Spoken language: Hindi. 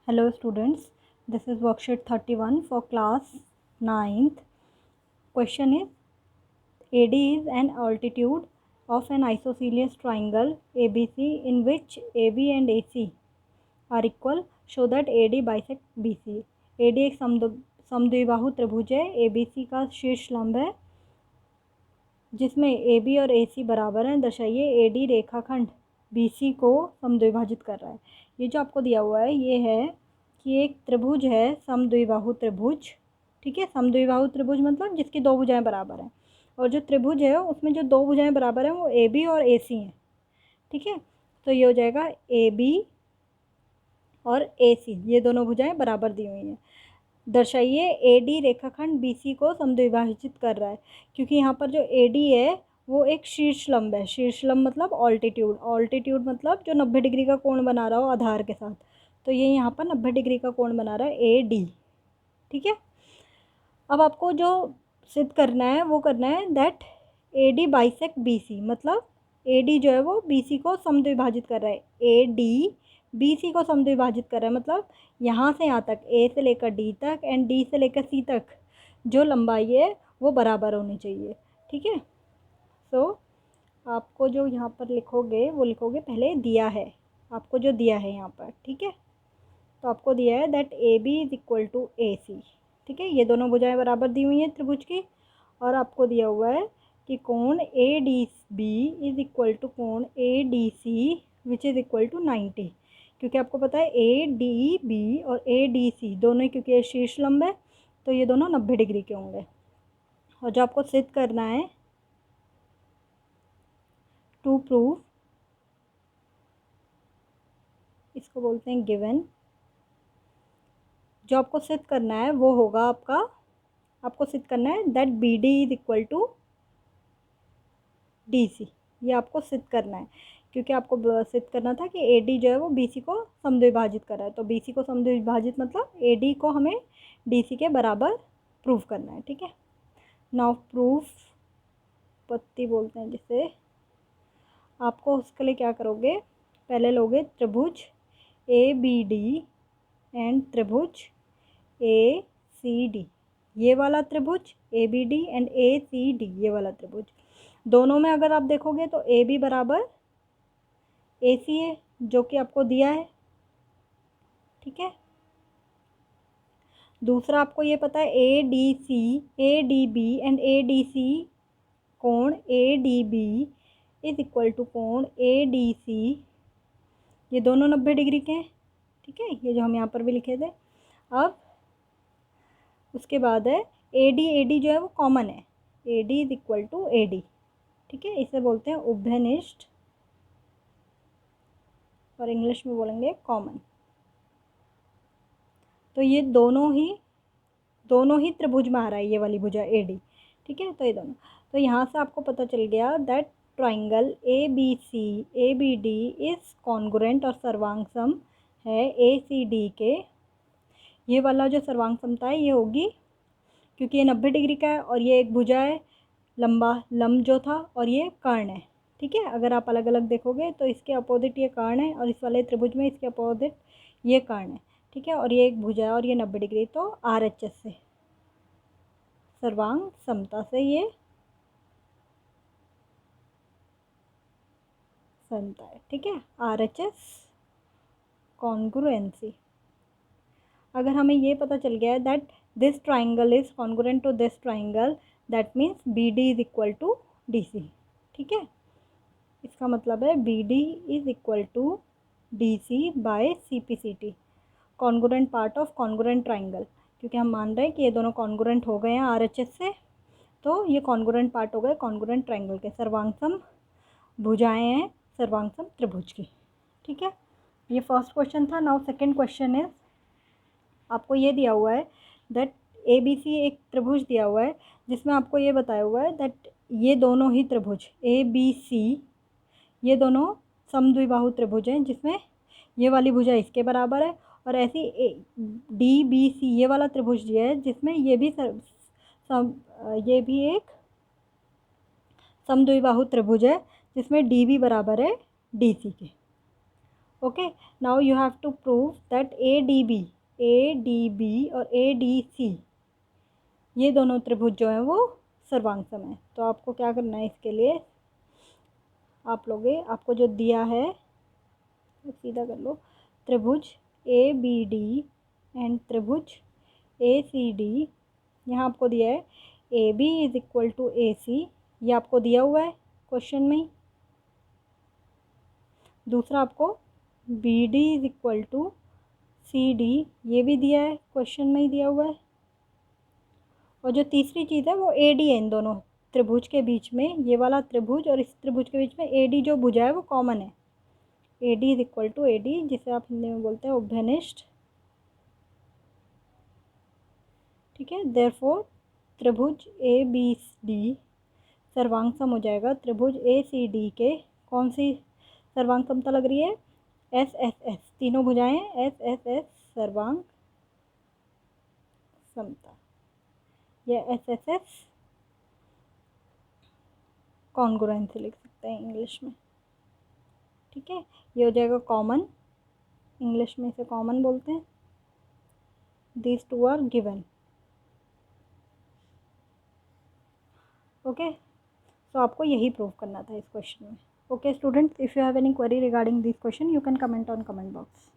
Hello students, this is worksheet 31 for class 9th. Question is AD is an altitude of an isosceles triangle ABC in which AB and AC are equal. Show that AD bisect BC. AD एक समद्विबाहु त्रिभुज है, ABC का शीर्ष लंब है जिसमें AB और AC बराबर हैं। दर्शाइए AD रेखाखंड BC को समद्विभाजित कर रहा है। ये जो आपको दिया हुआ है ये है कि एक त्रिभुज है समद्विबाहु त्रिभुज, ठीक है। समद्विबाहु त्रिभुज मतलब जिसकी दो भुजाएं बराबर हैं, और जो त्रिभुज है उसमें जो दो भुजाएं बराबर हैं वो AB और AC हैं, ठीक है। तो ये हो जाएगा AB और AC, ये दोनों भुजाएं बराबर दी हुई हैं। दर्शाइए AD रेखाखंड BC को समद्विभाजित कर रहा है, क्योंकि यहाँ पर जो AD है वो एक शीर्ष लंब है। शीर्ष लंब मतलब ऑल्टीट्यूड, ऑल्टीट्यूड मतलब जो 90 डिग्री का कोण बना रहा हो आधार के साथ, तो ये यहाँ पर 90 डिग्री का कोण बना रहा है AD, ठीक है। अब आपको जो सिद्ध करना है वो करना है दैट AD बाइसेक्ट BC, मतलब AD जो है वो BC को समद्विभाजित कर रहा है। AD BC को समद्विभाजित कर रहा है मतलब यहाँ से यहाँ तक, A से लेकर D तक एंड D से लेकर C तक जो लंबाई है वो बराबर होनी चाहिए, ठीक है। सो आपको जो यहाँ पर लिखोगे वो लिखोगे पहले दिया है, आपको जो दिया है यहाँ पर, ठीक है। तो आपको दिया है that AB is equal to AC, ठीक है। ये दोनों भुजाएं बराबर दी हुई हैं त्रिभुज की, और आपको दिया हुआ है कि कोण ADB इज इक्वल टू कोण ADC which is equal to 90, क्योंकि आपको पता है ADB और ADC दोनों, क्योंकि ये शीर्ष लंब है तो ये दोनों 90 डिग्री के होंगे। और जो आपको सिद्ध करना है टू प्रूव, इसको बोलते हैं गिवन, जो आपको सिद्ध करना है वो होगा आपको सिद्ध करना है that BD is equal to DC। ये आपको सिद्ध करना है, क्योंकि आपको सिद्ध करना था कि AD जो है वो BC को समद्विभाजित कर रहा है, तो BC को समद्विभाजित मतलब AD को हमें DC के बराबर प्रूव करना है, ठीक है। नाउ प्रूफ पत्ती बोलते हैं जिसे। आपको उसके लिए क्या करोगे, पहले लोगे त्रिभुज ABD एंड त्रिभुज ACD, ये वाला त्रिभुज ABD एंड ACD, ये वाला त्रिभुज। दोनों में अगर आप देखोगे तो AB बराबर AC है जो कि आपको दिया है, ठीक है। दूसरा आपको ये पता है ADC ADB एंड ADC कोण ADB इज इक्वल टू कोण ADC, ये दोनों 90 डिग्री के हैं, ठीक है। ये जो हम यहाँ पर भी लिखे थे। अब उसके बाद है AD जो है वो कॉमन है, AD is equal to AD, ठीक है। इसे बोलते हैं उभयनिष्ठ, और इंग्लिश में बोलेंगे कॉमन। तो ये दोनों ही त्रिभुज में आ रहा है, ये वाली भुजा AD, ठीक है। तो ये दोनों, तो यहाँ से आपको पता चल गया that triangle ABC ABD is congruent और सर्वांग सम है ACD के। ये वाला जो सर्वांग समता है ये होगी क्योंकि ये 90 डिग्री का है और ये एक भुजा है, लंब जो था, और ये कर्ण है, ठीक है। अगर आप अलग अलग देखोगे तो इसके अपोजिट ये कर्ण है, और इस वाले त्रिभुज में इसके अपोजिट ये कर्ण है, ठीक है। और ये एक भुजा है और ये 90 डिग्री, तो RHS से, सर्वांग समता से ये समता है, ठीक है। RHS congruency. अगर हमें ये पता चल गया है that this triangle is congruent to this triangle, that means BD is equal to DC, ठीक है। इसका मतलब है BD is equal to DC by CPCT, congruent part of congruent triangle, क्योंकि हम मान रहे हैं कि ये दोनों कॉन्ग्रुएंट हो गए हैं RHS से, तो ये कॉन्ग्रुएंट पार्ट हो गए कॉन्ग्रुएंट ट्राइंगल के। सर्वांगसम भुजाएं हैं सर्वांगसम त्रिभुज की, ठीक है। ये फर्स्ट क्वेश्चन था। नाउ सेकेंड क्वेश्चन इज, आपको ये दिया हुआ है दैट ABC एक त्रिभुज दिया हुआ है जिसमें आपको ये बताया हुआ है दैट ये दोनों ही त्रिभुज ABC, ये दोनों समद्विबाहु त्रिभुज हैं जिसमें ये वाली भुजा इसके बराबर है, और ऐसी DBC ये वाला त्रिभुज दिया है जिसमें ये भी एक समद्विबाहु त्रिभुज है जिसमें DB बराबर है DC के। Okay, now you have to prove that A D B और ए डी सी ये दोनों त्रिभुज जो हैं वो सर्वांगसम है। तो आपको क्या करना है, इसके लिए आप लोगे, आपको जो दिया है सीधा कर लो, त्रिभुज ए बी डी एंड त्रिभुज ए सी डी। यहाँ आपको दिया है A B is equal to A C, ये आपको दिया हुआ है क्वेश्चन में ही। दूसरा आपको B D is equal to C D, ये भी दिया है क्वेश्चन में ही दिया हुआ है। और जो तीसरी चीज़ है वो ए डी है, इन दोनों त्रिभुज के बीच में, ये वाला त्रिभुज और इस त्रिभुज के बीच में ए डी जो भुजा है वो कॉमन है। A D is equal to A D, जिसे आप हिंदी में बोलते हैं उभयनिष्ठ। ठीक है, देयरफॉर त्रिभुज ए बी डी सर्वांग हो जाएगा त्रिभुज ए सी डी के। कौन सी सर्वांग समता लग रही है? एस एस एस, तीनों भुजाएं एस एस एस सर्वांग समता, या एस एस एस कॉन्ग्रुएंसी लिख सकते हैं इंग्लिश में। ठीक है, ये हो जाएगा कॉमन, इंग्लिश में इसे कॉमन बोलते हैं। These two are given. Okay, तो आपको यही प्रूव करना था इस क्वेश्चन में। Okay students, if you have any query regarding this question you can comment on comment box.